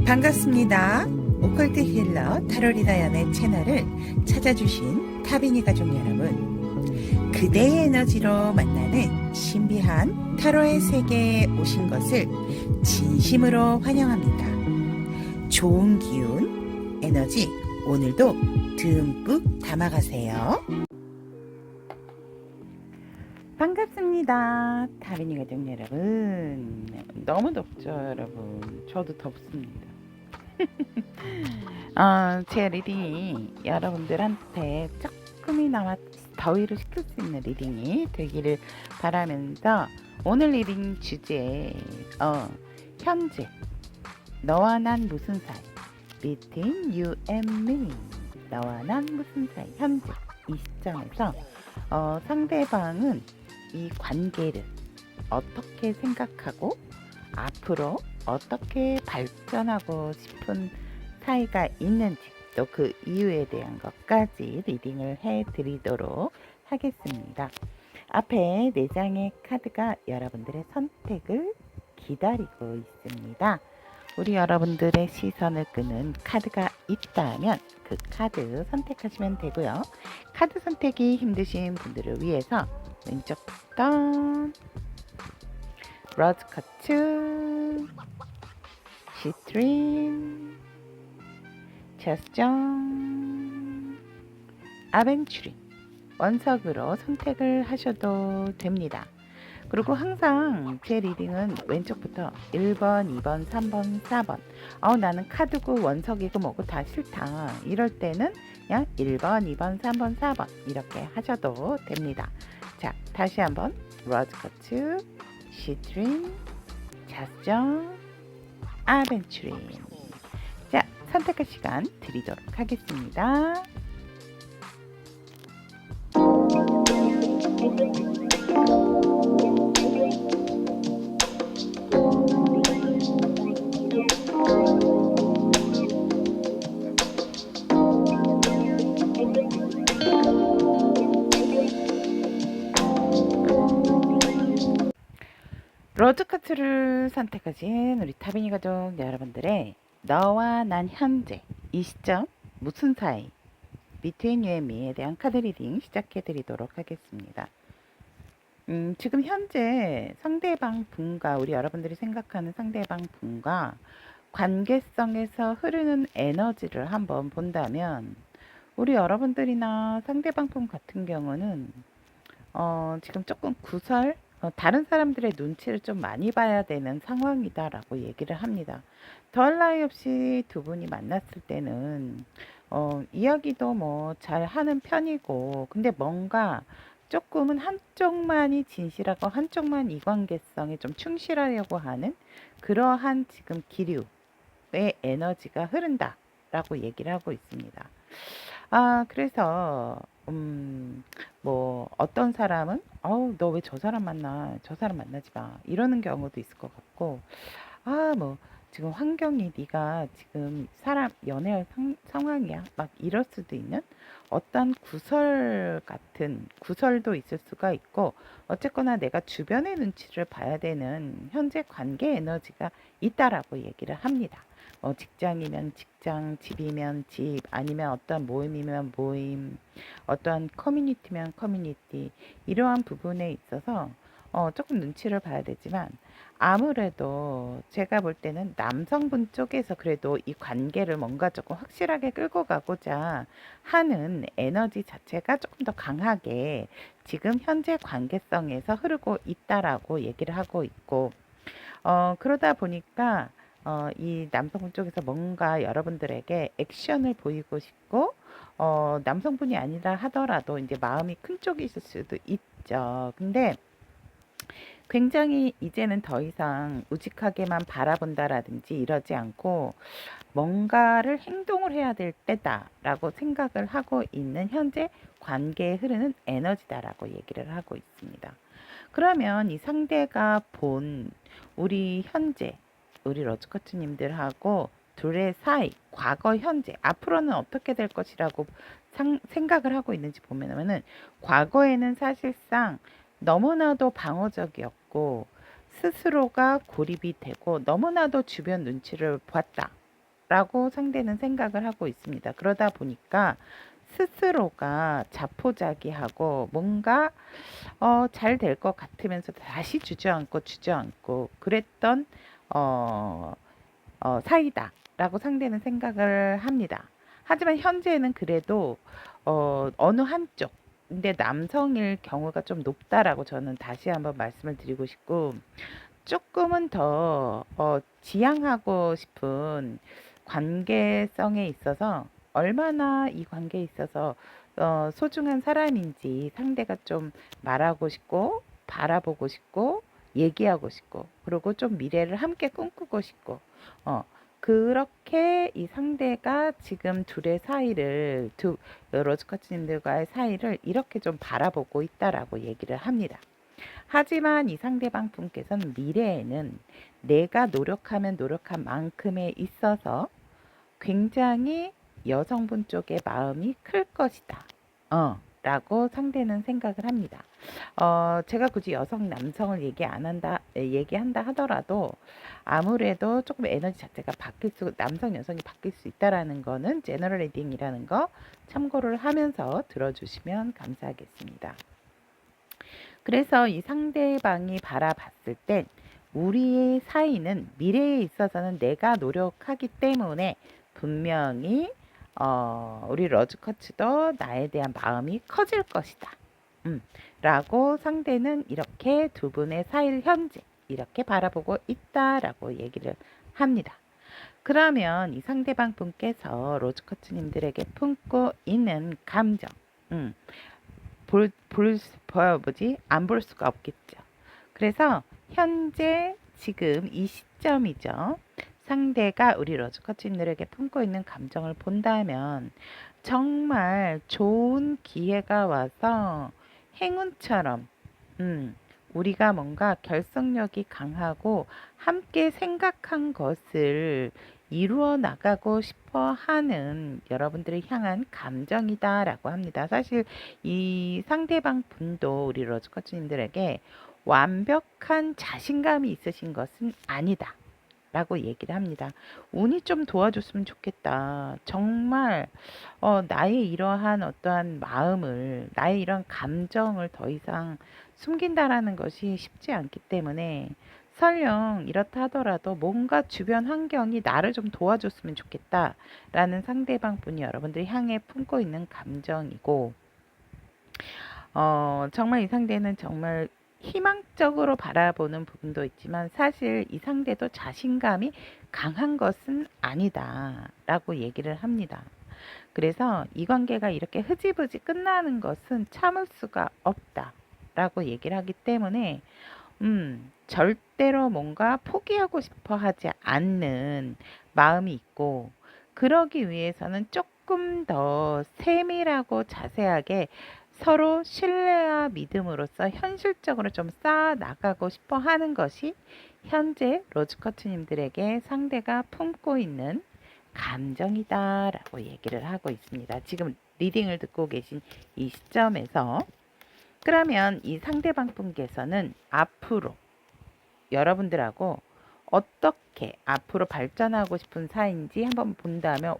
반갑습니다. 오컬트 힐러 타로리다연의 채널을 찾아주신 타비니 가족 여러분, 그대의 에너지로 만나는 신비한 타로의 세계에 오신 것을 진심으로 환영합니다. 좋은 기운, 에너지 오늘도 듬뿍 담아가세요. 반갑습니다. 타비니 가족 여러분. 너무 덥죠, 여러분. 저도 덥습니다. 제 리딩이 여러분들한테 조금이나마 더위를 식힐 수 있는 리딩이 되기를 바라면서 오늘 리딩 주제 현재 너와 난 무슨 사이 Between you and me 너와 난 무슨 사이 현재 이 시점에서 상대방은 이 관계를 어떻게 생각하고 앞으로 어떻게 발전하고 싶은 사이가 있는지 또 그 이유에 대한 것까지 리딩을 해드리도록 하겠습니다. 앞에 4장의 카드가 여러분들의 선택을 기다리고 있습니다. 우리 여러분들의 시선을 끄는 카드가 있다면 그 카드 선택하시면 되고요. 카드 선택이 힘드신 분들을 위해서 왼쪽부터 로즈 커트, 시트린, 제스정, 아벤츄리 원석으로 선택을 하셔도 됩니다. 그리고 항상 제 리딩은 왼쪽부터 1번, 2번, 3번, 4번 나는 카드고 원석이고 뭐고 다 싫다 이럴 때는 그냥 1번, 2번, 3번, 4번 이렇게 하셔도 됩니다. 자, 다시 한번 로즈 커트, 시트린, 제스정, 아벤츄리. 자, 선택할 시간 드리도록 하겠습니다. 로드카트를 선택하신 우리 타비니 가족 여러분들의 너와 난 현재 이 시점 무슨 사이 Between you and me에 대한 카드 리딩 시작해 드리도록 하겠습니다. 지금 현재 상대방 분과 우리 여러분들이 생각하는 상대방 분과 관계성에서 흐르는 에너지를 한번 본다면 우리 여러분들이나 상대방 분 같은 경우는 지금 조금 다른 사람들의 눈치를 좀 많이 봐야 되는 상황이다라고 얘기를 합니다. 더할 나위 없이 두 분이 만났을 때는 이야기도 뭐 잘 하는 편이고 근데 뭔가 조금은 한쪽만이 진실하고 한쪽만 이관계성에 좀 충실하려고 하는 그러한 지금 기류의 에너지가 흐른다라고 얘기를 하고 있습니다. 그래서 뭐 어떤 사람은 너 왜 저 사람 만나? 저 사람 만나지 마. 이러는 경우도 있을 것 같고 뭐 지금 환경이 네가 지금 사람 연애할 상황이야. 막 이럴 수도 있는 어떤 구설도 있을 수가 있고 어쨌거나 내가 주변의 눈치를 봐야 되는 현재 관계 에너지가 있다라고 얘기를 합니다. 직장이면 직장, 집이면 집, 아니면 어떤 모임이면 모임, 어떠한 커뮤니티면 커뮤니티 이러한 부분에 있어서 조금 눈치를 봐야 되지만 아무래도 제가 볼 때는 남성분 쪽에서 그래도 이 관계를 뭔가 조금 확실하게 끌고 가고자 하는 에너지 자체가 조금 더 강하게 지금 현재 관계성에서 흐르고 있다라고 얘기를 하고 있고 그러다 보니까 이 남성분 쪽에서 뭔가 여러분들에게 액션을 보이고 싶고 남성분이 아니라 하더라도 이제 마음이 큰 쪽이 있을 수도 있죠. 근데 굉장히 이제는 더 이상 우직하게만 바라본다라든지 이러지 않고 뭔가를 행동을 해야 될 때다라고 생각을 하고 있는 현재 관계에 흐르는 에너지다라고 얘기를 하고 있습니다. 그러면 이 상대가 본 우리 현재 우리 러즈커트님들하고 둘의 사이, 과거, 현재, 앞으로는 어떻게 될 것이라고 생각을 하고 있는지 보면은 과거에는 사실상 너무나도 방어적이었고 스스로가 고립이 되고 너무나도 주변 눈치를 봤다. 라고 상대는 생각을 하고 있습니다. 그러다 보니까 스스로가 자포자기하고 뭔가 잘 될 것 같으면서 다시 주저앉고 그랬던 어, 사이다라고 상대는 생각을 합니다. 하지만 현재는 그래도 어느 한쪽 근데 남성일 경우가 좀 높다라고 저는 다시 한번 말씀을 드리고 싶고 조금은 더 지향하고 싶은 관계성에 있어서 얼마나 이 관계에 있어서 소중한 사람인지 상대가 좀 말하고 싶고 바라보고 싶고 얘기하고 싶고 그리고 좀 미래를 함께 꿈꾸고 싶고 어, 그렇게 이 상대가 지금 둘의 사이를 로즈커츠님들과의 사이를 이렇게 좀 바라보고 있다라고 얘기를 합니다. 하지만 이 상대방 분께서는 미래에는 내가 노력하면 노력한 만큼에 있어서 굉장히 여성분 쪽의 마음이 클 것이다. 라고 상대는 생각을 합니다. 제가 굳이 여성, 남성을 얘기한다 하더라도 아무래도 조금 에너지 자체가 남성, 여성이 바뀔 수 있다라는 거는 제너럴 리딩이라는 거 참고를 하면서 들어주시면 감사하겠습니다. 그래서 이 상대방이 바라봤을 땐 우리의 사이는 미래에 있어서는 내가 노력하기 때문에 분명히 우리 러즈커츠도 나에 대한 마음이 커질 것이다. 라고 상대는 이렇게 두 분의 사이를 현재 이렇게 바라보고 있다라고 얘기를 합니다. 그러면 이 상대방 분께서 로즈커츠님들에게 품고 있는 감정, 안 볼 수가 없겠죠. 그래서 현재 지금 이 시점이죠. 상대가 우리 러즈커츠님들에게 품고 있는 감정을 본다면 정말 좋은 기회가 와서 행운처럼 우리가 뭔가 결속력이 강하고 함께 생각한 것을 이루어 나가고 싶어 하는 여러분들을 향한 감정이다라고 합니다. 사실 이 상대방 분도 우리 로즈커츠님들에게 완벽한 자신감이 있으신 것은 아니다. 라고 얘기를 합니다. 운이 좀 도와줬으면 좋겠다. 정말 나의 이러한 어떠한 마음을, 나의 이런 감정을 더 이상 숨긴다라는 것이 쉽지 않기 때문에 설령 이렇다 하더라도 뭔가 주변 환경이 나를 좀 도와줬으면 좋겠다라는 상대방 분이 여러분들이 향해 품고 있는 감정이고 정말 이 상대는 정말 희망적으로 바라보는 부분도 있지만 사실 이 상대도 자신감이 강한 것은 아니다 라고 얘기를 합니다. 그래서 이 관계가 이렇게 흐지부지 끝나는 것은 참을 수가 없다 라고 얘기를 하기 때문에 절대로 뭔가 포기하고 싶어 하지 않는 마음이 있고 그러기 위해서는 조금 더 세밀하고 자세하게 서로 신뢰와 믿음으로써 현실적으로 좀 쌓아 나가고 싶어 하는 것이 현재 로즈커츠님들에게 상대가 품고 있는 감정이다라고 얘기를 하고 있습니다. 지금 리딩을 듣고 계신 이 시점에서 그러면 이 상대방 분께서는 앞으로 여러분들하고 어떻게 앞으로 발전하고 싶은 사이인지 한번 본다면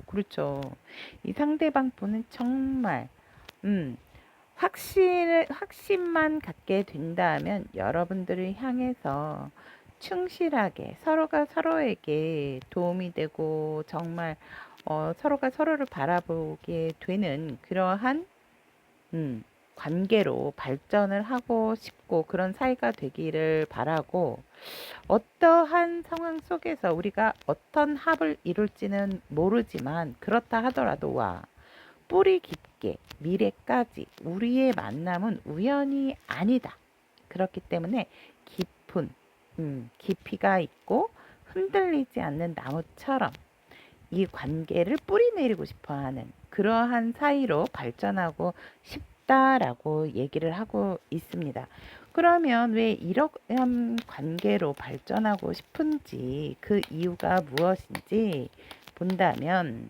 그렇죠. 이 상대방 분은 정말 확신만 갖게 된다면 여러분들을 향해서 충실하게 서로가 서로에게 도움이 되고 정말 서로가 서로를 바라보게 되는 그러한 관계로 발전을 하고 싶고 그런 사이가 되기를 바라고 어떠한 상황 속에서 우리가 어떤 합을 이룰지는 모르지만 그렇다 하더라도 뿌리 깊게 미래까지 우리의 만남은 우연이 아니다. 그렇기 때문에 깊은 깊이가 있고 흔들리지 않는 나무처럼 이 관계를 뿌리내리고 싶어하는 그러한 사이로 발전하고 싶다라고 얘기를 하고 있습니다. 그러면 왜 이런 관계로 발전하고 싶은지 그 이유가 무엇인지 본다면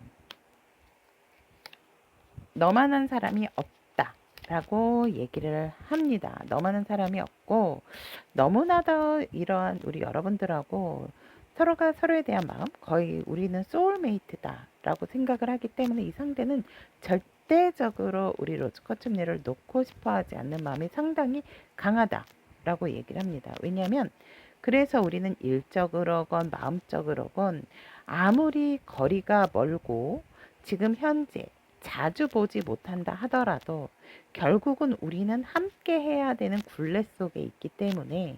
너만한 사람이 없다라고 얘기를 합니다. 너만한 사람이 없고 너무나도 이러한 우리 여러분들하고 서로가 서로에 대한 마음, 거의 우리는 소울메이트다라고 생각을 하기 때문에 이 상대는 절대적으로 우리 로즈커츠님을 놓고 싶어하지 않는 마음이 상당히 강하다라고 얘기를 합니다. 왜냐하면 그래서 우리는 일적으로건 마음적으로건 아무리 거리가 멀고 지금 현재 자주 보지 못한다 하더라도 결국은 우리는 함께 해야 되는 굴레 속에 있기 때문에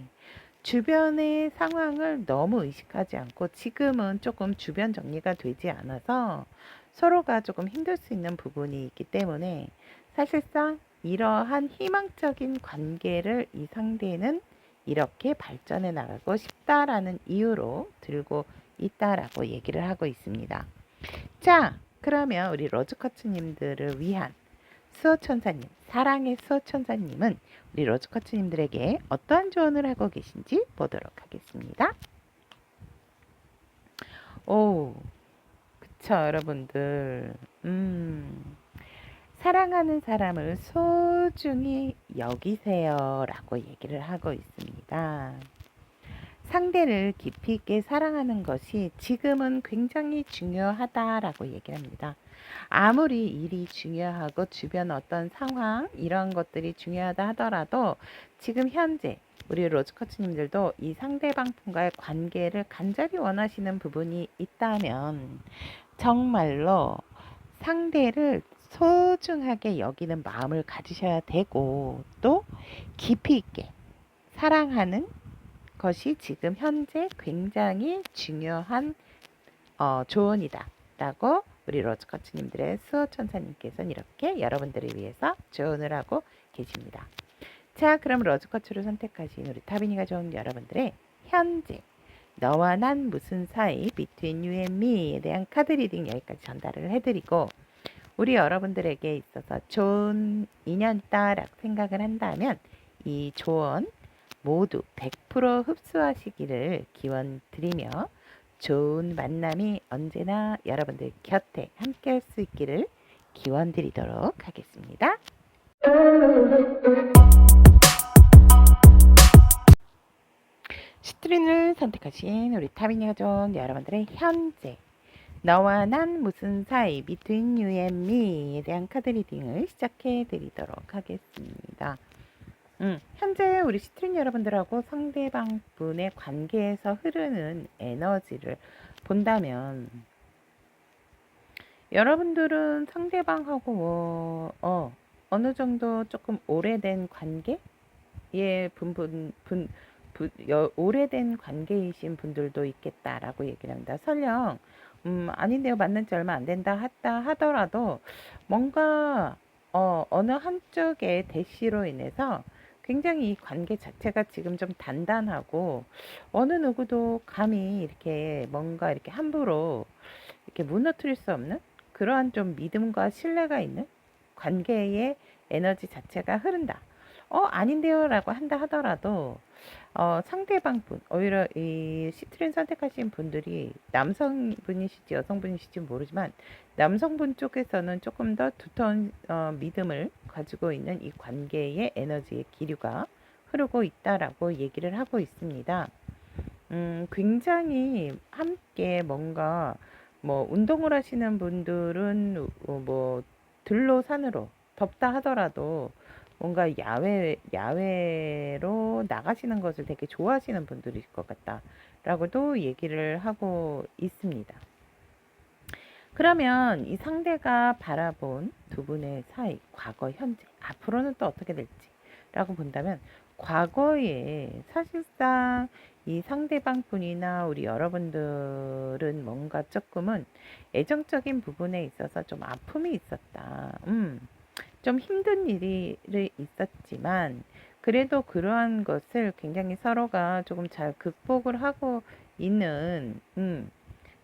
주변의 상황을 너무 의식하지 않고 지금은 조금 주변 정리가 되지 않아서 서로가 조금 힘들 수 있는 부분이 있기 때문에 사실상 이러한 희망적인 관계를 이 상대는 이렇게 발전해 나가고 싶다라는 이유로 들고 있다라고 얘기를 하고 있습니다. 자, 그러면 우리 로즈커츠님들을 위한 수호천사님, 사랑의 수호천사님은 우리 로즈커츠님들에게 어떠한 조언을 하고 계신지 보도록 하겠습니다. 오, 그쵸, 여러분들. 사랑하는 사람을 소중히 여기세요 라고 얘기를 하고 있습니다. 상대를 깊이 있게 사랑하는 것이 지금은 굉장히 중요하다라고 얘기를 합니다. 아무리 일이 중요하고 주변 어떤 상황 이런 것들이 중요하다 하더라도 지금 현재 우리 로즈커츠님들도 이 상대방 분과의 관계를 간절히 원하시는 부분이 있다면 정말로 상대를 소중하게 여기는 마음을 가지셔야 되고 또 깊이 있게 사랑하는 것이 지금 현재 굉장히 중요한 조언이다 라고 우리 로즈커츠님들의 수호천사님께서는 이렇게 여러분들을 위해서 조언을 하고 계십니다. 자, 그럼 로즈커츠를 선택하신 우리 타비니가 좋은 여러분들의 현재 너와 난 무슨 사이 between you and me에 대한 카드 리딩 여기까지 전달을 해드리고 우리 여러분들에게 있어서 좋은 인연이다 라고 생각을 한다면 이 조언 모두 100% 흡수하시기를 기원 드리며 좋은 만남이 언제나 여러분들 곁에 함께 할 수 있기를 기원 드리도록 하겠습니다. 시트린을 선택하신 우리 타비니가 좋은 여러분들의 현재 너와 난 무슨 사이 between you and me에 대한 카드 리딩을 시작해 드리도록 하겠습니다. 현재 우리 시트린 여러분들하고 상대방 분의 관계에서 흐르는 에너지를 본다면 여러분들은 상대방하고 어느 정도 조금 오래된 관계의 오래된 관계이신 분들도 있겠다라고 얘기를 합니다. 설령 아닌데요, 만난 지 얼마 안 된다 하더라도 뭔가 어느 한쪽의 대시로 인해서 굉장히 이 관계 자체가 지금 좀 단단하고 어느 누구도 감히 이렇게 뭔가 이렇게 함부로 이렇게 무너뜨릴 수 없는 그러한 좀 믿음과 신뢰가 있는 관계의 에너지 자체가 흐른다. 아닌데요 라고 한다 하더라도 상대방 분, 오히려 이 시트린 선택하신 분들이 남성분이실지 여성분이실지 모르지만 남성분 쪽에서는 조금 더 두터운 믿음을 가지고 있는 이 관계의 에너지의 기류가 흐르고 있다라고 얘기를 하고 있습니다. 굉장히 함께 뭔가 뭐 운동을 하시는 분들은 뭐 들로 산으로 덥다 하더라도 뭔가 야외로 나가시는 것을 되게 좋아하시는 분들일 것 같다라고도 얘기를 하고 있습니다. 그러면 이 상대가 바라본 두 분의 사이, 과거, 현재, 앞으로는 또 어떻게 될지라고 본다면 과거에 사실상 이 상대방 분이나 우리 여러분들은 뭔가 조금은 애정적인 부분에 있어서 좀 아픔이 있었다. 좀 힘든 일이 있었지만 그래도 그러한 것을 굉장히 서로가 조금 잘 극복을 하고 있는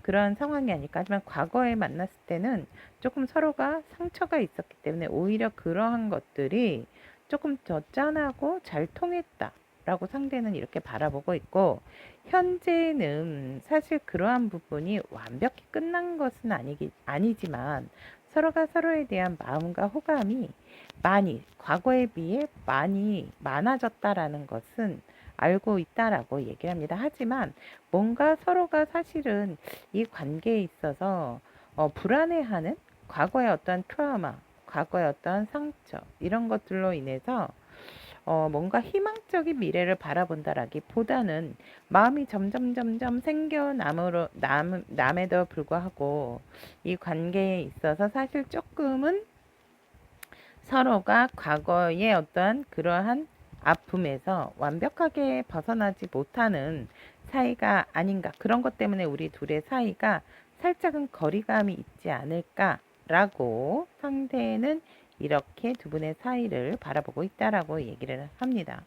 그런 상황이 아닐까. 하지만 과거에 만났을 때는 조금 서로가 상처가 있었기 때문에 오히려 그러한 것들이 조금 더 짠하고 잘 통했다 라고 상대는 이렇게 바라보고 있고, 현재는 사실 그러한 부분이 완벽히 끝난 것은 아니지만 서로가 서로에 대한 마음과 호감이 많이 과거에 비해 많이 많아졌다라는 것은 알고 있다라고 얘기를 합니다. 하지만 뭔가 서로가 사실은 이 관계에 있어서 불안해하는 과거의 어떤 트라우마, 과거의 어떤 상처 이런 것들로 인해서 뭔가 희망적인 미래를 바라본다라기보다는 마음이 점점 남에도 불구하고 이 관계에 있어서 사실 조금은 서로가 과거의 어떠한 그러한 아픔에서 완벽하게 벗어나지 못하는 사이가 아닌가. 그런 것 때문에 우리 둘의 사이가 살짝은 거리감이 있지 않을까라고 상대는 이렇게 두 분의 사이를 바라보고 있다라고 얘기를 합니다.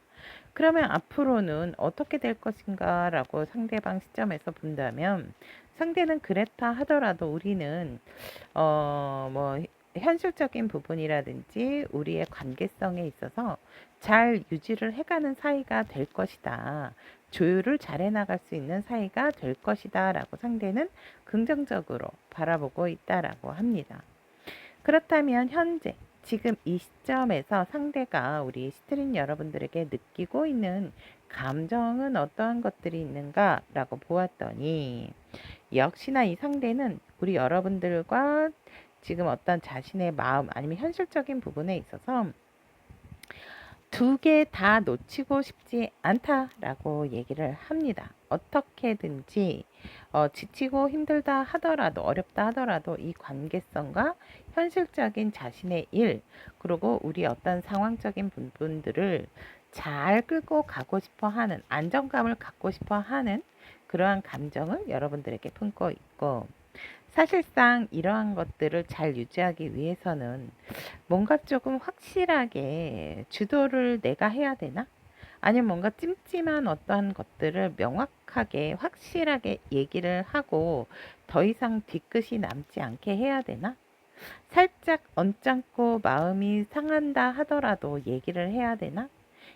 그러면 앞으로는 어떻게 될 것인가라고 상대방 시점에서 본다면 상대는 그랬다 하더라도 우리는 뭐 현실적인 부분이라든지 우리의 관계성에 있어서 잘 유지를 해가는 사이가 될 것이다. 조율을 잘 해나갈 수 있는 사이가 될 것이다. 라고 상대는 긍정적으로 바라보고 있다라고 합니다. 그렇다면 현재 지금 이 시점에서 상대가 우리 스트린 여러분들에게 느끼고 있는 감정은 어떠한 것들이 있는가라고 보았더니 역시나 이 상대는 우리 여러분들과 지금 어떤 자신의 마음 아니면 현실적인 부분에 있어서 두 개 다 놓치고 싶지 않다라고 얘기를 합니다. 어떻게든지 지치고 힘들다 하더라도 어렵다 하더라도 이 관계성과 현실적인 자신의 일 그리고 우리 어떤 상황적인 부분들을 잘 끌고 가고 싶어 하는 안정감을 갖고 싶어 하는 그러한 감정을 여러분들에게 품고 있고 사실상 이러한 것들을 잘 유지하기 위해서는 뭔가 조금 확실하게 주도를 내가 해야 되나? 아니면 뭔가 찜찜한 어떠한 것들을 명확하게 확실하게 얘기를 하고 더 이상 뒤끝이 남지 않게 해야 되나? 살짝 언짢고 마음이 상한다 하더라도 얘기를 해야 되나?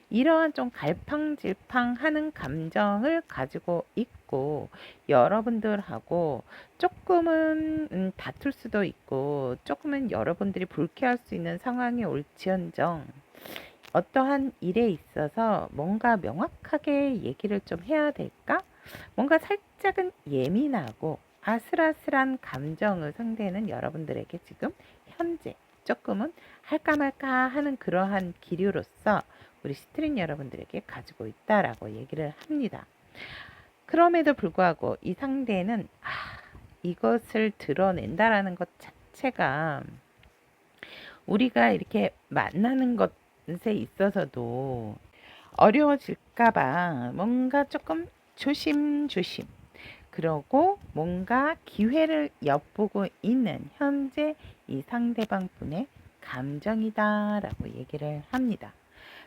이러한 좀 갈팡질팡하는 감정을 가지고 있고 여러분들하고 조금은 다툴 수도 있고 조금은 여러분들이 불쾌할 수 있는 상황이 올지언정 어떠한 일에 있어서 뭔가 명확하게 얘기를 좀 해야 될까? 뭔가 살짝은 예민하고 아슬아슬한 감정을 상대는 여러분들에게 지금 현재 조금은 할까 말까 하는 그러한 기류로서 우리 스트린 여러분들에게 가지고 있다라고 얘기를 합니다. 그럼에도 불구하고 이 상대는 이것을 드러낸다라는 것 자체가 우리가 이렇게 만나는 것에 있어서도 어려워질까봐 뭔가 조금 조심조심 그러고 뭔가 기회를 엿보고 있는 현재 이 상대방 분의 감정이다라고 얘기를 합니다.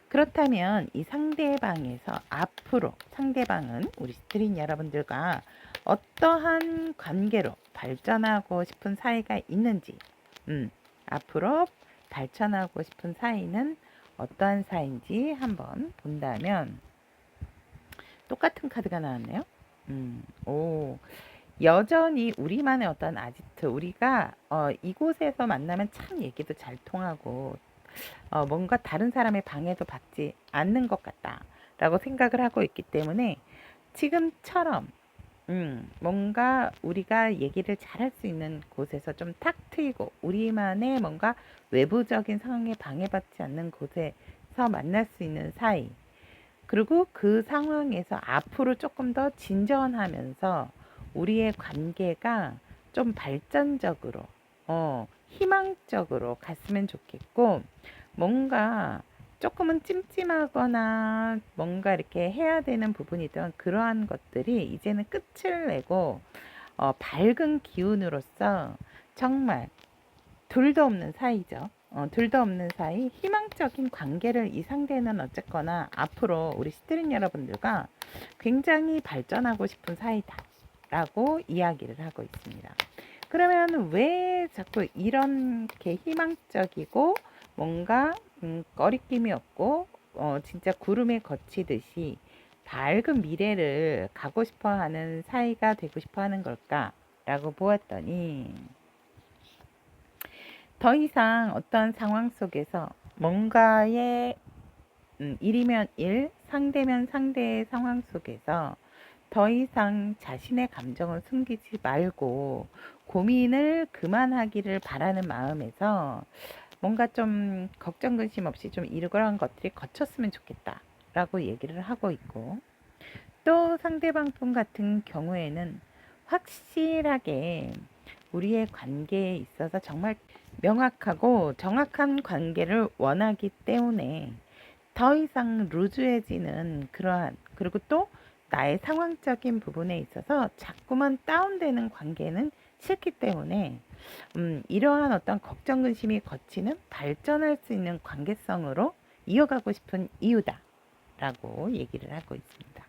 그렇다면 이 상대방에서 앞으로 상대방은 우리 스트린 여러분들과 어떠한 관계로 발전하고 싶은 사이가 있는지 앞으로 발전하고 싶은 사이는 어떠한 사이인지 한번 본다면 똑같은 카드가 나왔네요. 오, 여전히 우리만의 어떤 아지트, 우리가 이곳에서 만나면 참 얘기도 잘 통하고 뭔가 다른 사람의 방해도 받지 않는 것 같다라고 생각을 하고 있기 때문에 지금처럼 뭔가 우리가 얘기를 잘할 수 있는 곳에서 좀 탁 트이고 우리만의 뭔가 외부적인 상황에 방해받지 않는 곳에서 만날 수 있는 사이 그리고 그 상황에서 앞으로 조금 더 진전하면서 우리의 관계가 좀 발전적으로 희망적으로 갔으면 좋겠고 뭔가 조금은 찜찜하거나 뭔가 이렇게 해야 되는 부분이던 그러한 것들이 이제는 끝을 내고 밝은 기운으로서 정말 둘도 없는 사이죠. 둘도 없는 사이 희망적인 관계를 이 상대는 어쨌거나 앞으로 우리 스트린 여러분들과 굉장히 발전하고 싶은 사이다 라고 이야기를 하고 있습니다. 그러면 왜 자꾸 이렇게 희망적이고 뭔가 꺼리낌이 없고 진짜 구름에 거치듯이 밝은 미래를 가고 싶어하는 사이가 되고 싶어하는 걸까라고 보았더니 더 이상 어떤 상황 속에서 뭔가의 일이면 일, 상대면 상대의 상황 속에서 더 이상 자신의 감정을 숨기지 말고 고민을 그만하기를 바라는 마음에서 뭔가 좀 걱정 근심 없이 좀 이러한 것들이 거쳤으면 좋겠다라고 얘기를 하고 있고, 또 상대방 분 같은 경우에는 확실하게 우리의 관계에 있어서 정말 명확하고 정확한 관계를 원하기 때문에 더 이상 루즈해지는 그러한, 그리고 또 나의 상황적인 부분에 있어서 자꾸만 다운되는 관계는 싫기 때문에 이러한 어떤 걱정 근심이 거치는 발전할 수 있는 관계성으로 이어가고 싶은 이유다라고 얘기를 하고 있습니다.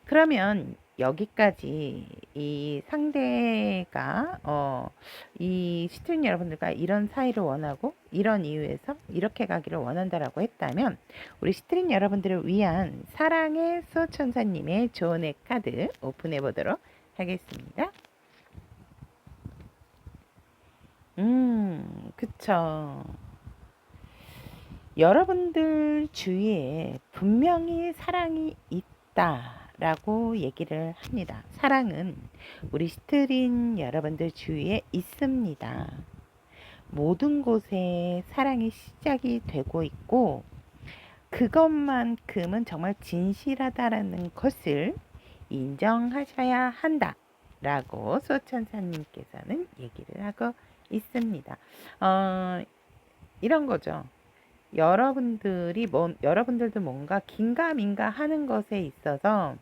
그러면 여기까지 이 상대가 이 시트린 여러분들과 이런 사이를 원하고 이런 이유에서 이렇게 가기를 원한다라고 했다면, 우리 시트린 여러분들을 위한 사랑의 수호천사님의 조언의 카드 오픈해 보도록 하겠습니다. 그쵸. 여러분들 주위에 분명히 사랑이 있다라고 얘기를 합니다. 사랑은 우리 시트린 여러분들 주위에 있습니다. 모든 곳에 사랑이 시작이 되고 있고, 그것만큼은 정말 진실하다라는 것을 인정하셔야 한다라고 수호천사님께서는 얘기를 하고 있습니다. 이런 거죠. 여러분들도 뭔가 긴가민가 하는 것에 있어서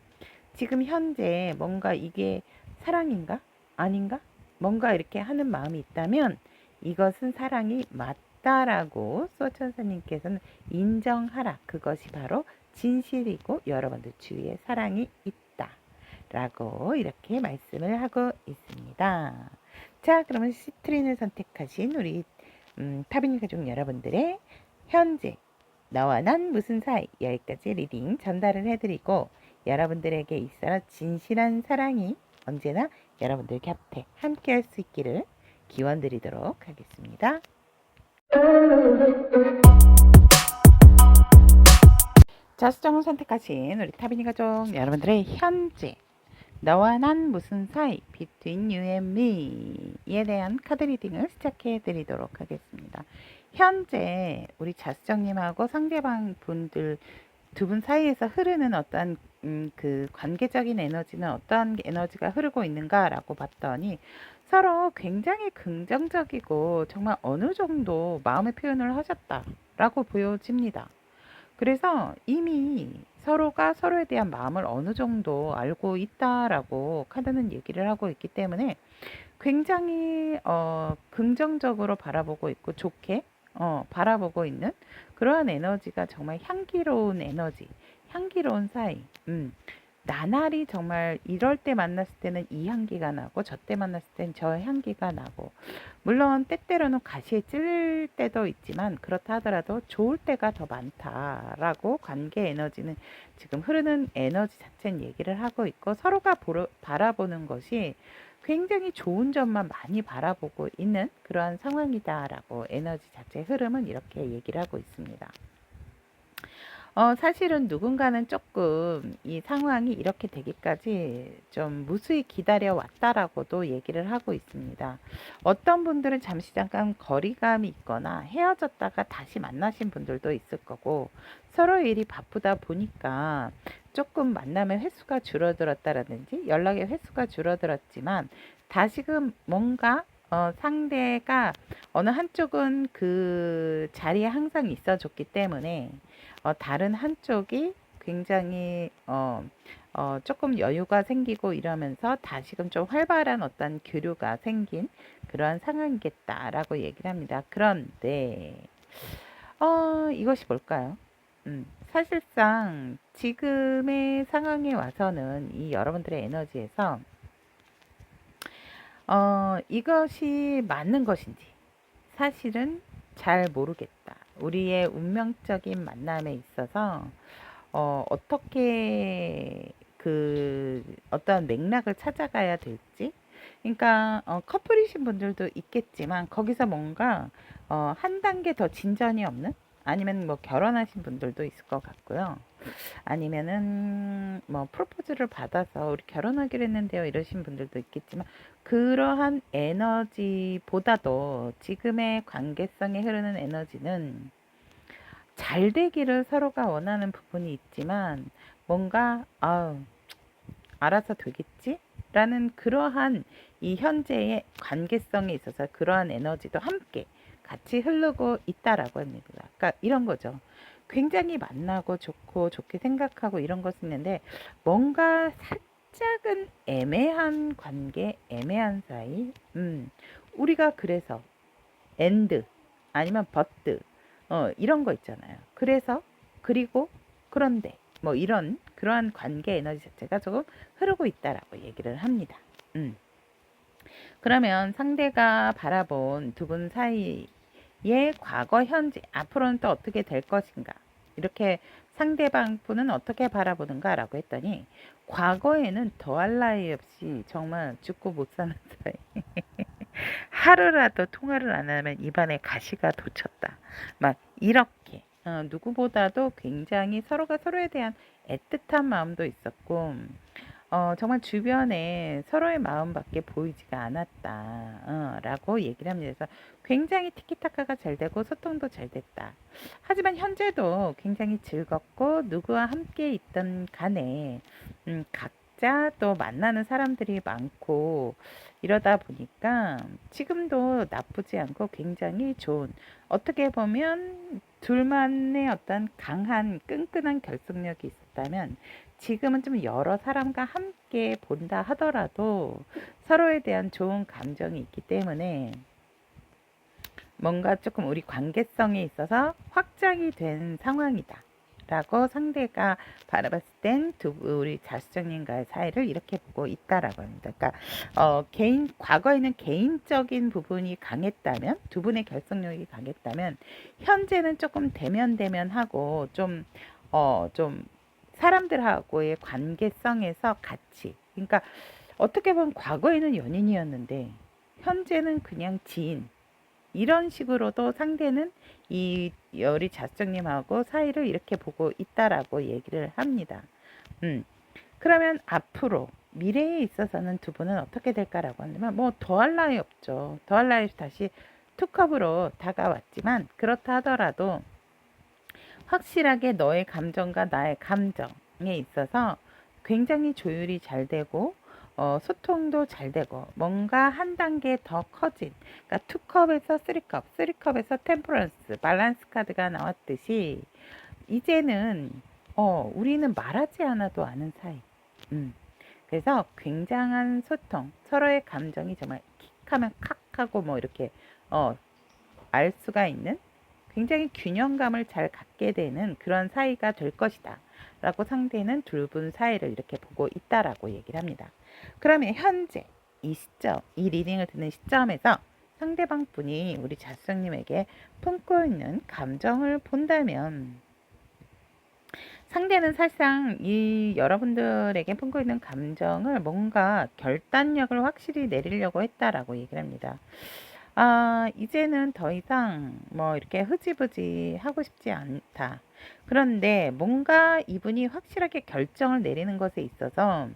지금 현재 뭔가 이게 사랑인가? 아닌가? 뭔가 이렇게 하는 마음이 있다면 이것은 사랑이 맞다라고 수호천사님께서는 인정하라. 그것이 바로 진실이고 여러분들 주위에 사랑이 있다라고 이렇게 말씀을 하고 있습니다. 자, 그러면 시트린을 선택하신 우리 타비니 가족 여러분들의 현재 너와 난 무슨 사이, 여기까지 리딩 전달을 해드리고, 여러분들에게 있어 진실한 사랑이 언제나 여러분들 곁에 함께 할 수 있기를 기원 드리도록 하겠습니다. 자, 수정을 선택하신 우리 타비니 가족 여러분들의 현재 너와 난 무슨 사이, between you and me에 대한 카드 리딩을 시작해 드리도록 하겠습니다. 현재 우리 자수정님하고 상대방 분들 두 분 사이에서 흐르는 어떠한 그 관계적인 에너지는 어떠한 에너지가 흐르고 있는가라고 봤더니 서로 굉장히 긍정적이고 정말 어느 정도 마음의 표현을 하셨다라고 보여집니다. 그래서 이미 서로가 서로에 대한 마음을 어느 정도 알고 있다라고 카드는 얘기를 하고 있기 때문에 굉장히 긍정적으로 바라보고 있고 좋게 바라보고 있는 그러한 에너지가 정말 향기로운 에너지, 향기로운 사이. 나날이 정말 이럴 때 만났을 때는 이 향기가 나고 저 때 만났을 때는 저 향기가 나고, 물론 때때로는 가시에 찔릴 때도 있지만 그렇다 하더라도 좋을 때가 더 많다라고 관계 에너지는 지금 흐르는 에너지 자체는 얘기를 하고 있고, 서로가 바라보는 것이 굉장히 좋은 점만 많이 바라보고 있는 그러한 상황이다라고 에너지 자체 흐름은 이렇게 얘기를 하고 있습니다. 사실은 누군가는 조금 이 상황이 이렇게 되기까지 좀 무수히 기다려 왔다라고도 얘기를 하고 있습니다. 어떤 분들은 잠깐 거리감이 있거나 헤어졌다가 다시 만나신 분들도 있을 거고, 서로 일이 바쁘다 보니까 조금 만남의 횟수가 줄어들었다라든지 연락의 횟수가 줄어들었지만 다시금 뭔가 상대가 어느 한쪽은 그 자리에 항상 있어줬기 때문에 다른 한쪽이 굉장히 조금 여유가 생기고 이러면서 다시금 좀 활발한 어떤 교류가 생긴 그러한 상황이겠다라고 얘기를 합니다. 그런데 이것이 뭘까요? 사실상 지금의 상황에 와서는 이 여러분들의 에너지에서 이것이 맞는 것인지 사실은 잘 모르겠다. 우리의 운명적인 만남에 있어서 어떻게 그 어떤 맥락을 찾아가야 될지, 그러니까 커플이신 분들도 있겠지만 거기서 뭔가 한 단계 더 진전이 없는 아니면 뭐 결혼하신 분들도 있을 것 같고요. 아니면은 뭐 프로포즈를 받아서 우리 결혼하기로 했는데요 이러신 분들도 있겠지만, 그러한 에너지보다도 지금의 관계성에 흐르는 에너지는 잘 되기를 서로가 원하는 부분이 있지만, 뭔가 알아서 되겠지? 라는 그러한 이 현재의 관계성에 있어서 그러한 에너지도 함께 같이 흐르고 있다라고 합니다. 그러니까 이런 거죠. 굉장히 만나고 좋고 좋게 생각하고 이런 것이 있는데, 뭔가 살짝은 애매한 관계, 애매한 사이. 우리가 그래서 엔드 아니면 버트 이런 거 있잖아요. 그래서, 그리고, 그런데 뭐 이런 그러한 관계 에너지 자체가 조금 흐르고 있다라고 얘기를 합니다. 그러면 상대가 바라본 두 분 사이의 과거, 현재, 앞으로는 또 어떻게 될 것인가? 이렇게 상대방 분은 어떻게 바라보는가라고 했더니, 과거에는 더할 나위 없이 정말 죽고 못 사는 사이. 하루라도 통화를 안 하면 입안에 가시가 돋쳤다. 막 이렇게 누구보다도 굉장히 서로가 서로에 대한 애틋한 마음도 있었고, 정말 주변에 서로의 마음밖에 보이지가 않았다. 라고 얘기를 합니다. 그래서 굉장히 티키타카가 잘 되고 소통도 잘 됐다. 하지만 현재도 굉장히 즐겁고 누구와 함께 있던 간에 각자 또 만나는 사람들이 많고 이러다 보니까 지금도 나쁘지 않고 굉장히 좋은, 어떻게 보면 둘만의 어떤 강한 끈끈한 결속력이 있었다면, 지금은 좀 여러 사람과 함께 본다 하더라도 서로에 대한 좋은 감정이 있기 때문에 뭔가 조금 우리 관계성에 있어서 확장이 된 상황이다 라고 상대가 바라봤을 땐 우리 자수정님과의 사이를 이렇게 보고 있다라고 합니다. 그러니까 과거에는 개인적인 부분이 강했다면, 두 분의 결속력이 강했다면, 현재는 조금 대면대면하고 좀 사람들하고의 관계성에서 같이, 그러니까 어떻게 보면 과거에는 연인이었는데 현재는 그냥 지인, 이런 식으로도 상대는 이 우리 자수정님하고 사이를 이렇게 보고 있다라고 얘기를 합니다. 그러면 앞으로 미래에 있어서는 두 분은 어떻게 될까라고 한다면, 뭐 더할 나위 없죠. 더할 나위 없이 다시 투컵으로 다가왔지만, 그렇다 하더라도 확실하게 너의 감정과 나의 감정에 있어서 굉장히 조율이 잘 되고 소통도 잘 되고, 뭔가 한 단계 더 커진, 그러니까 투컵에서 쓰리컵, 쓰리컵에서 템퍼런스, 밸런스 카드가 나왔듯이 이제는 우리는 말하지 않아도 아는 사이. 그래서 굉장한 소통, 서로의 감정이 정말 킥하면 칵하고 뭐 이렇게 알 수가 있는, 굉장히 균형감을 잘 갖게 되는 그런 사이가 될 것이다 라고 상대는 두 분 사이를 이렇게 보고 있다라고 얘기를 합니다. 그러면 현재 이 시점, 이 리딩을 듣는 시점에서 상대방 분이 우리 자수님에게 품고 있는 감정을 본다면, 상대는 사실상 이 여러분들에게 품고 있는 감정을 뭔가 결단력을 확실히 내리려고 했다라고 얘기를 합니다. 이제는 더 이상 뭐 이렇게 흐지부지 하고 싶지 않다. 그런데 뭔가 이분이 확실하게 결정을 내리는 것에 있어서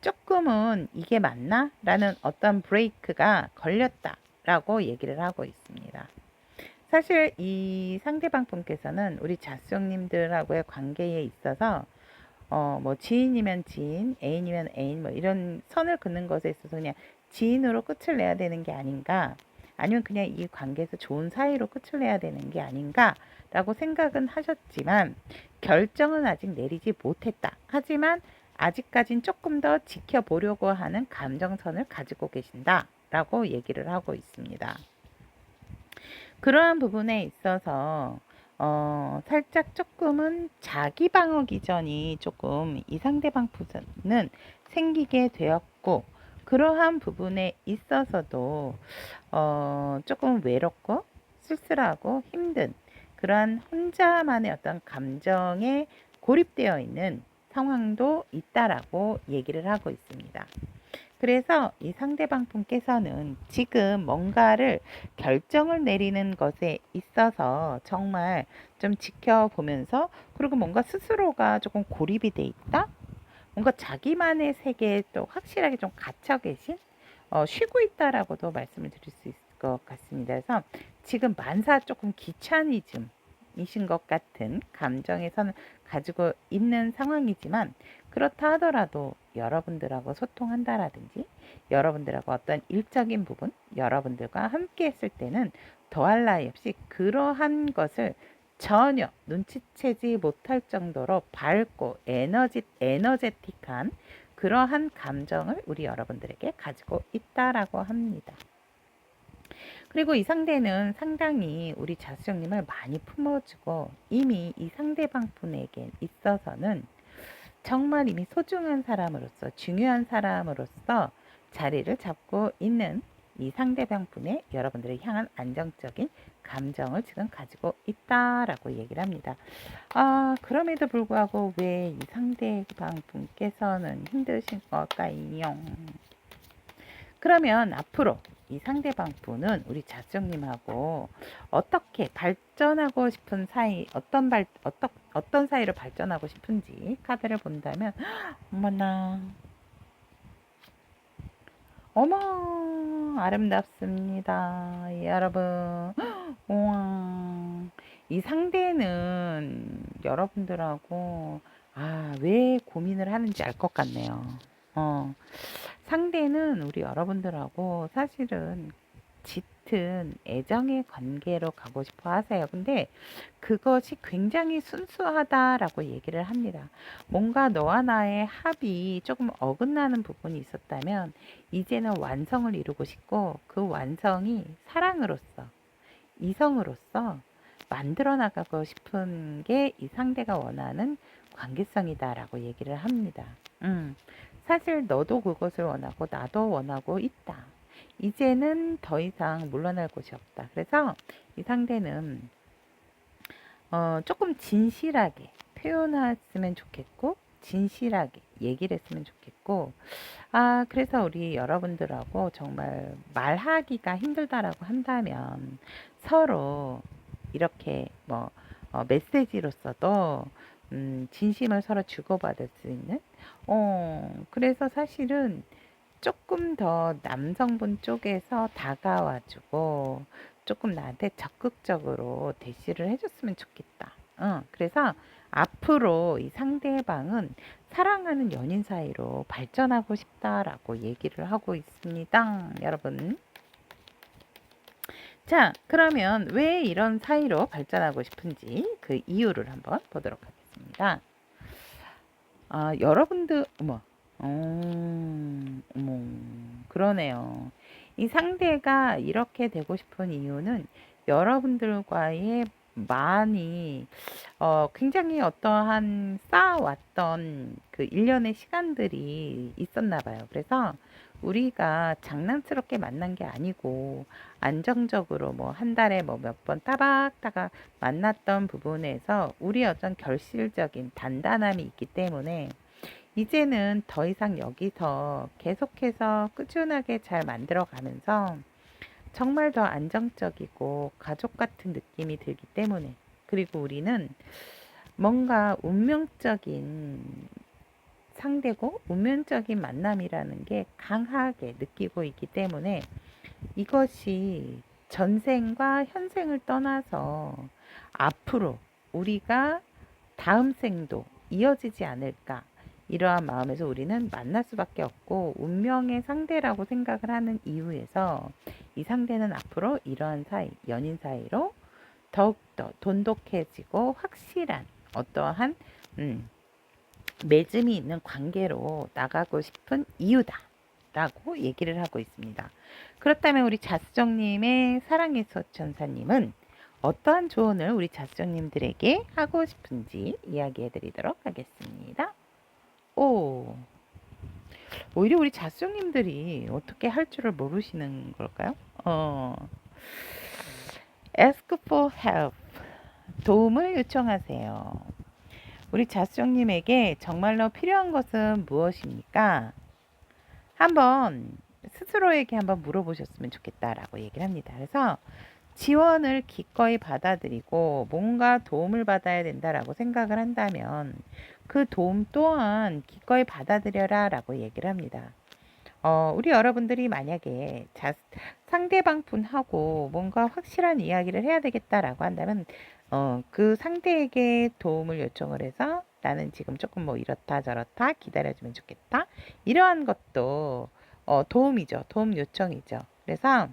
조금은 이게 맞나? 라는 어떤 브레이크가 걸렸다라고 얘기를 하고 있습니다. 사실 이 상대방 분께서는 우리 자수님들하고의 관계에 있어서 뭐 지인이면 지인, 애인이면 애인, 뭐 이런 선을 긋는 것에 있어서 그냥 지인으로 끝을 내야 되는 게 아닌가, 아니면 그냥 이 관계에서 좋은 사이로 끝을 내야 되는 게 아닌가 라고 생각은 하셨지만, 결정은 아직 내리지 못했다. 하지만 아직까진 조금 더 지켜보려고 하는 감정선을 가지고 계신다 라고 얘기를 하고 있습니다. 그러한 부분에 있어서 살짝 조금은 자기 방어 기전이 조금 이 상대방 부분은 생기게 되었고, 그러한 부분에 있어서도 조금 외롭고 쓸쓸하고 힘든 그러한 혼자만의 어떤 감정에 고립되어 있는 상황도 있다라고 얘기를 하고 있습니다. 그래서 이 상대방 분께서는 지금 뭔가를 결정을 내리는 것에 있어서 정말 좀 지켜보면서, 그리고 뭔가 스스로가 조금 고립이 돼 있다? 뭔가 자기만의 세계에 또 확실하게 좀 갇혀 계신, 쉬고 있다라고도 말씀을 드릴 수 있을 것 같습니다. 그래서 지금 만사 조금 귀차니즘이신 것 같은 감정에서는 가지고 있는 상황이지만, 그렇다 하더라도 여러분들하고 소통한다라든지 여러분들하고 어떤 일적인 부분, 여러분들과 함께 했을 때는 더할 나위 없이 그러한 것을 전혀 눈치채지 못할 정도로 밝고 에너제틱한 그러한 감정을 우리 여러분들에게 가지고 있다라고 합니다. 그리고 이 상대는 상당히 우리 자수형님을 많이 품어주고, 이미 이 상대방 분에게 있어서는 정말 이미 소중한 사람으로서, 중요한 사람으로서 자리를 잡고 있는 이 상대방 분의 여러분들을 향한 안정적인 감정을 지금 가지고 있다라고 얘기를 합니다. 그럼에도 불구하고 왜 이 상대방 분께서는 힘드신 걸까요? 그러면 앞으로 이 상대방 분은 우리 자수형님하고 어떻게 발전하고 싶은 사이, 어떤 사이로 발전하고 싶은지 카드를 본다면, 어머나, 어머, 아름답습니다. 여러분. 우와. 이 상대는 여러분들하고, 왜 고민을 하는지 알 것 같네요. 상대는 우리 여러분들하고 사실은 짙은 애정의 관계로 가고 싶어 하세요. 근데 그것이 굉장히 순수하다라고 얘기를 합니다. 뭔가 너와 나의 합이 조금 어긋나는 부분이 있었다면 이제는 완성을 이루고 싶고, 그 완성이 사랑으로서, 이성으로서 만들어 나가고 싶은 게 이 상대가 원하는 관계성이다라고 얘기를 합니다. 사실 너도 그것을 원하고 나도 원하고 있다. 이제는 더 이상 물러날 곳이 없다. 그래서 이 상대는 조금 진실하게 표현했으면 좋겠고, 진실하게 얘기를 했으면 좋겠고, 그래서 우리 여러분들하고 정말 말하기가 힘들다라고 한다면 서로 이렇게 메시지로서도 진심을 서로 주고받을 수 있는, 그래서 사실은 조금 더 남성분 쪽에서 다가와주고 조금 나한테 적극적으로 대시를 해줬으면 좋겠다. 그래서 앞으로 이 상대방은 사랑하는 연인 사이로 발전하고 싶다라고 얘기를 하고 있습니다. 여러분. 자, 그러면 왜 이런 사이로 발전하고 싶은지 그 이유를 한번 보도록 하겠습니다. 여러분들, 어머, 그러네요. 이 상대가 이렇게 되고 싶은 이유는 여러분들과의 많이 굉장히 어떠한 쌓아왔던 그 일련의 시간들이 있었나 봐요. 그래서 우리가 장난스럽게 만난 게 아니고 안정적으로 한 달에 몇 번 따박따박 만났던 부분에서 우리 어떤 결실적인 단단함이 있기 때문에 이제는 더 이상 여기서 계속해서 꾸준하게 잘 만들어 가면서 정말 더 안정적이고 가족 같은 느낌이 들기 때문에, 그리고 우리는 뭔가 운명적인 상대고 운명적인 만남이라는 게 강하게 느끼고 있기 때문에 이것이 전생과 현생을 떠나서 앞으로 우리가 다음 생도 이어지지 않을까, 이러한 마음에서 우리는 만날 수밖에 없고 운명의 상대라고 생각을 하는 이유에서 이 상대는 앞으로 이러한 사이, 연인 사이로 더욱더 돈독해지고 확실한 어떠한 맺음이 있는 관계로 나가고 싶은 이유다 라고 얘기를 하고 있습니다. 그렇다면 우리 자수정님의 사랑의 소천사님은 어떠한 조언을 우리 자수정님들에게 하고 싶은지 이야기해 드리도록 하겠습니다. 오히려 우리 자수정님들이 어떻게 할 줄을 모르시는 걸까요? Ask for help. 도움을 요청하세요. 우리 자수정님에게 정말로 필요한 것은 무엇입니까? 한번 스스로에게 한번 물어보셨으면 좋겠다라고 얘기를 합니다. 그래서 지원을 기꺼이 받아들이고 뭔가 도움을 받아야 된다라고 생각을 한다면 그 도움 또한 기꺼이 받아들여라 라고 얘기를 합니다. 우리 여러분들이 만약에 상대방 분하고 뭔가 확실한 이야기를 해야 되겠다라고 한다면 그 상대에게 도움을 요청을 해서 나는 지금 조금 뭐 이렇다 저렇다 기다려주면 좋겠다. 이러한 것도 도움이죠. 도움 요청이죠. 그래서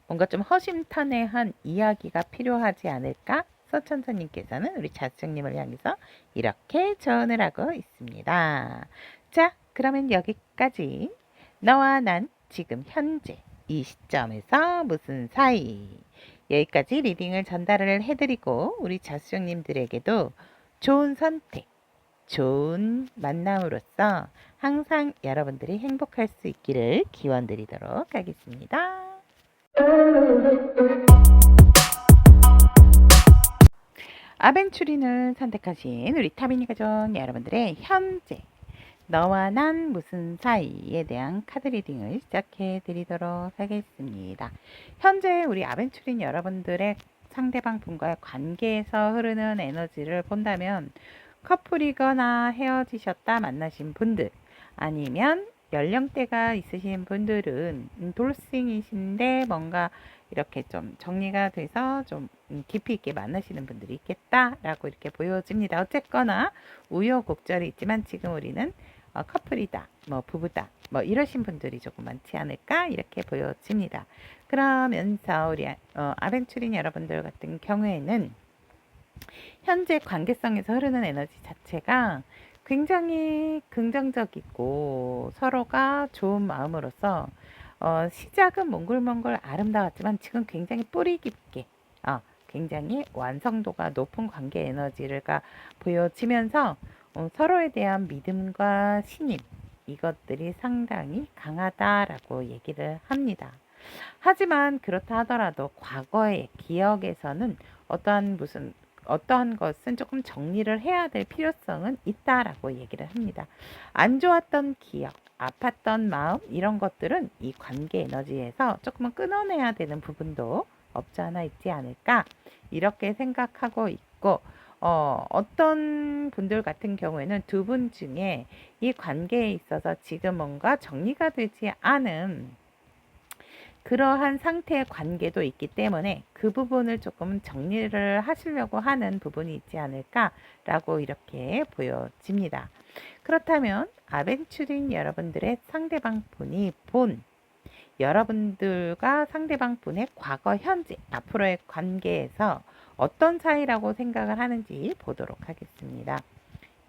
뭔가 좀 허심탄회한 이야기가 필요하지 않을까? 서천사님께서는 우리 자수님을 향해서 이렇게 조언을 하고 있습니다. 자, 그러면 여기까지 너와 난 지금 현재 이 시점에서 무슨 사이 여기까지 리딩을 전달을 해드리고 우리 자수님들에게도 좋은 선택, 좋은 만남으로써 항상 여러분들이 행복할 수 있기를 기원드리도록 하겠습니다. 아벤추리를 선택하신 우리 타미니 가족 여러분들의 현재 너와 난 무슨 사이에 대한 카드 리딩을 시작해 드리도록 하겠습니다. 현재 우리 아벤추린 여러분들의 상대방 분과의 관계에서 흐르는 에너지를 본다면 커플이거나 헤어지셨다 만나신 분들 아니면 연령대가 있으신 분들은 돌싱이신데 뭔가 이렇게 좀 정리가 돼서 좀 깊이 있게 만나시는 분들이 있겠다라고 이렇게 보여집니다. 어쨌거나 우여곡절이 있지만 지금 우리는 커플이다, 뭐 부부다, 뭐 이러신 분들이 조금 많지 않을까 이렇게 보여집니다. 그러면서 우리 아벤추린 여러분들 같은 경우에는 현재 관계성에서 흐르는 에너지 자체가 굉장히 긍정적이고 서로가 좋은 마음으로서 시작은 몽글몽글 아름다웠지만 지금 굉장히 뿌리 깊게 굉장히 완성도가 높은 관계 에너지가 보여지면서 서로에 대한 믿음과 신임 이것들이 상당히 강하다라고 얘기를 합니다. 하지만 그렇다 하더라도 과거의 기억에서는 어떠한 것은 조금 정리를 해야 될 필요성은 있다라고 얘기를 합니다. 안 좋았던 기억, 아팠던 마음 이런 것들은 이 관계 에너지에서 조금은 끊어내야 되는 부분도 없지 않아 있지 않을까 이렇게 생각하고 있고 어떤 분들 같은 경우에는 두 분 중에 이 관계에 있어서 지금 뭔가 정리가 되지 않은 그러한 상태의 관계도 있기 때문에 그 부분을 조금 정리를 하시려고 하는 부분이 있지 않을까라고 이렇게 보여집니다. 그렇다면 아벤추린 여러분들의 상대방 분이 본 여러분들과 상대방 분의 과거, 현재, 앞으로의 관계에서 어떤 사이라고 생각을 하는지 보도록 하겠습니다.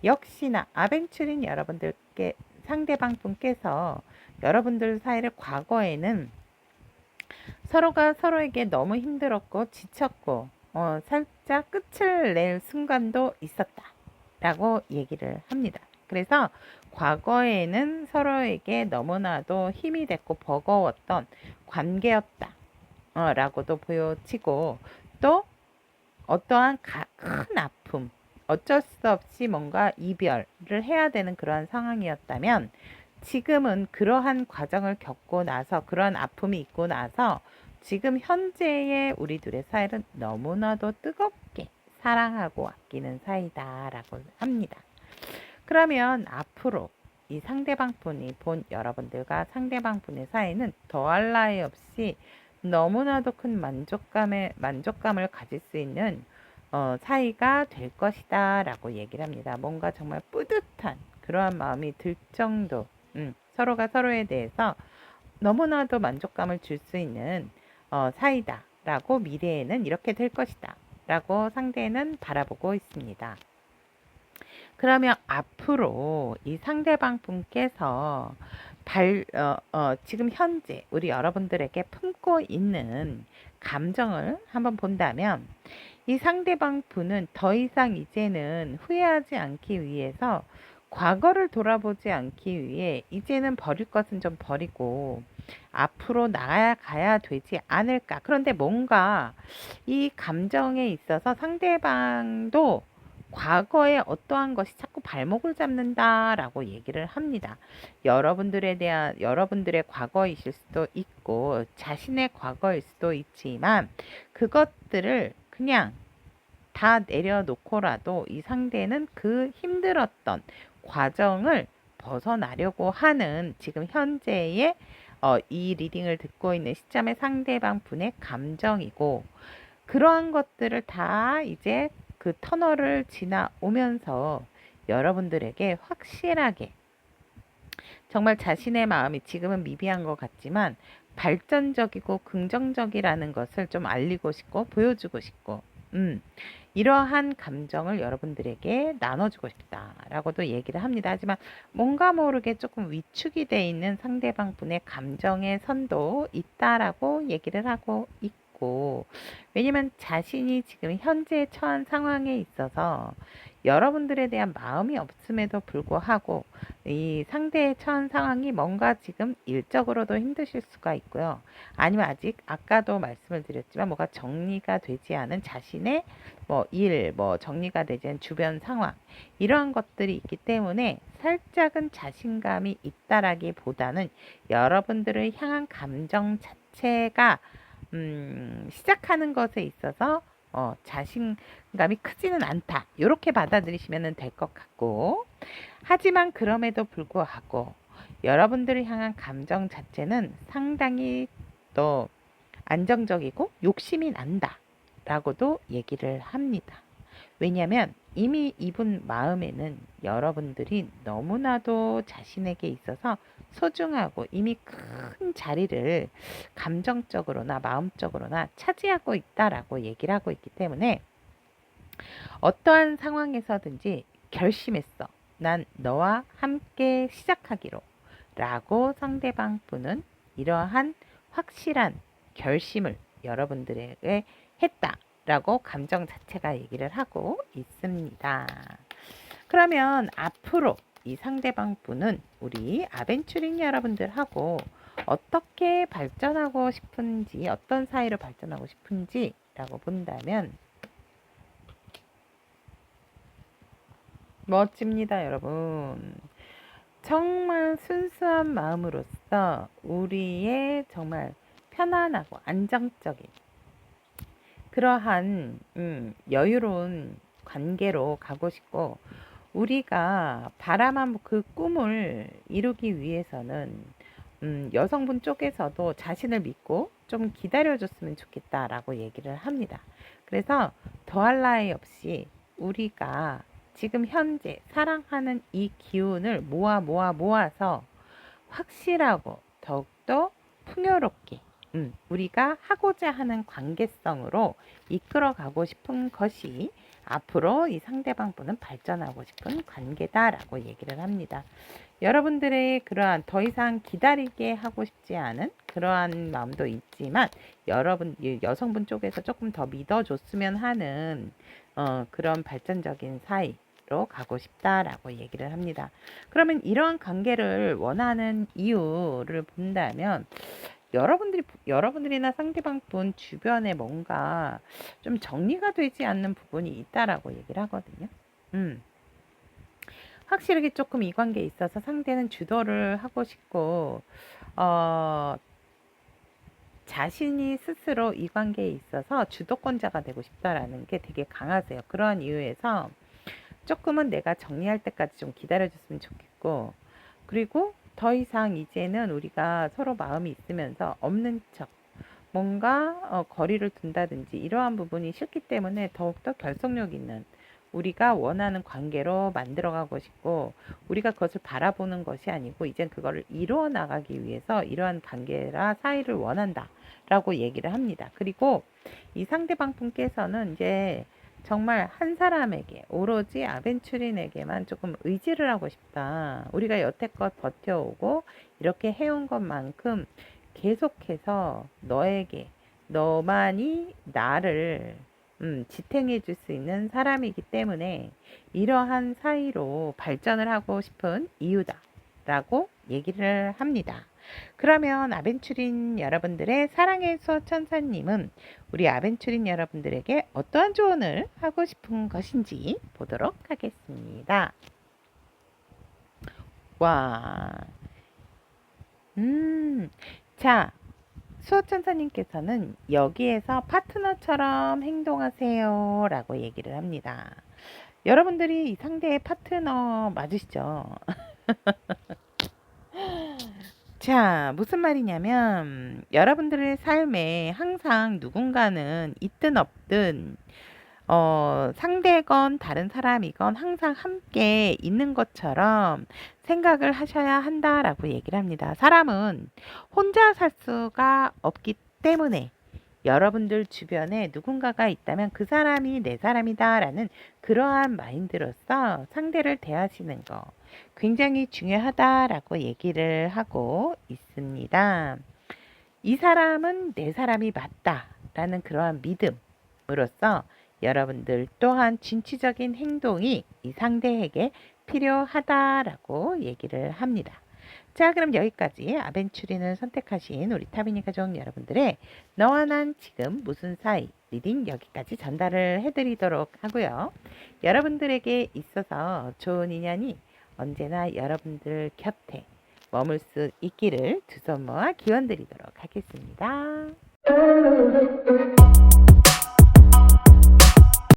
역시나 아벤추린 여러분들께 상대방 분께서 여러분들 사이를 과거에는 서로가 서로에게 너무 힘들었고 지쳤고 살짝 끝을 낼 순간도 있었다 라고 얘기를 합니다. 그래서 과거에는 서로에게 너무나도 힘이 됐고 버거웠던 관계였다 라고도 보여지고 또 어떠한 큰 아픔 어쩔 수 없이 뭔가 이별을 해야 되는 그러한 상황이었다면 지금은 그러한 과정을 겪고 나서 그러한 아픔이 있고 나서 지금 현재의 우리 둘의 사이는 너무나도 뜨겁게 사랑하고 아끼는 사이다라고 합니다. 그러면 앞으로 이 상대방 분이 본 여러분들과 상대방 분의 사이는 더할 나위 없이 너무나도 큰 만족감을 가질 수 있는 사이가 될 것이다 라고 얘기를 합니다. 뭔가 정말 뿌듯한 그러한 마음이 들 정도 서로가 서로에 대해서 너무나도 만족감을 줄 수 있는 사이다 라고 미래에는 이렇게 될 것이다 라고 상대는 바라보고 있습니다. 그러면 앞으로 이 상대방 분께서 지금 현재 우리 여러분들에게 품고 있는 감정을 한번 본다면 이 상대방 분은 더 이상 이제는 후회하지 않기 위해서 과거를 돌아보지 않기 위해 이제는 버릴 것은 좀 버리고 앞으로 나아가야 되지 않을까. 그런데 뭔가 이 감정에 있어서 상대방도 과거에 어떠한 것이 자꾸 발목을 잡는다라고 얘기를 합니다. 여러분들의 과거이실 수도 있고 자신의 과거일 수도 있지만 그것들을 그냥 다 내려놓고라도 이 상대는 그 힘들었던 과정을 벗어나려고 하는 지금 현재의 이 리딩을 듣고 있는 시점의 상대방 분의 감정이고, 그러한 것들을 다 이제 그 터널을 지나오면서 여러분들에게 확실하게 정말 자신의 마음이 지금은 미비한 것 같지만 발전적이고 긍정적이라는 것을 좀 알리고 싶고 보여주고 싶고, 이러한 감정을 여러분들에게 나눠주고 싶다라고도 얘기를 합니다. 하지만 뭔가 모르게 조금 위축이 돼 있는 상대방 분의 감정의 선도 있다라고 얘기를 하고 있고, 왜냐면 자신이 지금 현재 처한 상황에 있어서 여러분들에 대한 마음이 없음에도 불구하고 이 상대의 처한 상황이 뭔가 지금 일적으로도 힘드실 수가 있고요. 아니면 아직 아까도 말씀을 드렸지만 뭐가 정리가 되지 않은 자신의 정리가 되지 않은 주변 상황, 이러한 것들이 있기 때문에 살짝은 자신감이 있다라기보다는 여러분들을 향한 감정 자체가 시작하는 것에 있어서 자신감이 크지는 않다, 이렇게 받아들이시면 될 것 같고, 하지만 그럼에도 불구하고 여러분들을 향한 감정 자체는 상당히 또 안정적이고 욕심이 난다 라고도 얘기를 합니다. 왜냐하면 이미 이분 마음에는 여러분들이 너무나도 자신에게 있어서 소중하고 이미 큰 자리를 감정적으로나 마음적으로나 차지하고 있다라고 얘기를 하고 있기 때문에 어떠한 상황에서든지 결심했어. 난 너와 함께 시작하기로 라고 상대방 분은 이러한 확실한 결심을 여러분들에게 했다라고 감정 자체가 얘기를 하고 있습니다. 그러면 앞으로 이 상대방 분은 우리 아벤추린 여러분들하고 어떻게 발전하고 싶은지, 어떤 사이로 발전하고 싶은지 라고 본다면 멋집니다, 여러분. 정말 순수한 마음으로서 우리의 정말 편안하고 안정적인 그러한 여유로운 관계로 가고 싶고, 우리가 바라만 그 꿈을 이루기 위해서는 여성분 쪽에서도 자신을 믿고 좀 기다려줬으면 좋겠다라고 얘기를 합니다. 그래서 더할 나위 없이 우리가 지금 현재 사랑하는 이 기운을 모아서 확실하고 더욱더 풍요롭게 우리가 하고자 하는 관계성으로 이끌어가고 싶은 것이 앞으로 이 상대방 분은 발전하고 싶은 관계다라고 얘기를 합니다. 여러분들의 그러한 더 이상 기다리게 하고 싶지 않은 그러한 마음도 있지만 여성분 쪽에서 조금 더 믿어줬으면 하는 그런 발전적인 사이로 가고 싶다라고 얘기를 합니다. 그러면 이러한 관계를 원하는 이유를 본다면 여러분들이나 상대방 분 주변에 뭔가 좀 정리가 되지 않는 부분이 있다라고 얘기를 하거든요. 확실하게 조금 이 관계에 있어서 상대는 주도를 하고 싶고, 자신이 스스로 이 관계에 있어서 주도권자가 되고 싶다라는 게 되게 강하세요. 그러한 이유에서 조금은 내가 정리할 때까지 좀 기다려줬으면 좋겠고, 그리고 더 이상 이제는 우리가 서로 마음이 있으면서 없는 척 뭔가 거리를 둔다든지 이러한 부분이 싫기 때문에 더욱더 결속력 있는 우리가 원하는 관계로 만들어가고 싶고, 우리가 그것을 바라보는 것이 아니고 이젠 그거를 이루어 나가기 위해서 이러한 관계라 사이를 원한다 라고 얘기를 합니다. 그리고 이 상대방 분께서는 이제 정말 한 사람에게 오로지 아벤추린에게만 조금 의지를 하고 싶다. 우리가 여태껏 버텨오고 이렇게 해온 것만큼 계속해서 너만이 나를 지탱해 줄 수 있는 사람이기 때문에 이러한 사이로 발전을 하고 싶은 이유다 라고 얘기를 합니다. 그러면 아벤추린 여러분들의 사랑의 수호천사님은 우리 아벤추린 여러분들에게 어떠한 조언을 하고 싶은 것인지 보도록 하겠습니다. 와, 자, 수호천사님께서는 여기에서 파트너처럼 행동하세요 라고 얘기를 합니다. 여러분들이 이 상대의 파트너 맞으시죠? 자, 무슨 말이냐면 여러분들의 삶에 항상 누군가는 있든 없든 상대건 다른 사람이건 항상 함께 있는 것처럼 생각을 하셔야 한다라고 얘기를 합니다. 사람은 혼자 살 수가 없기 때문에 여러분들 주변에 누군가가 있다면 그 사람이 내 사람이다라는 그러한 마인드로서 상대를 대하시는 거 굉장히 중요하다라고 얘기를 하고 있습니다. 이 사람은 내 사람이 맞다라는 그러한 믿음으로써 여러분들 또한 진취적인 행동이 이 상대에게 필요하다라고 얘기를 합니다. 자, 그럼 여기까지 아벤추린을 선택하신 우리 타비니 가족 여러분들의 너와 난 지금 무슨 사이 리딩 여기까지 전달을 해드리도록 하고요. 여러분들에게 있어서 좋은 인연이 언제나 여러분들 곁에 머물 수 있기를 두 손 모아 기원 드리도록 하겠습니다.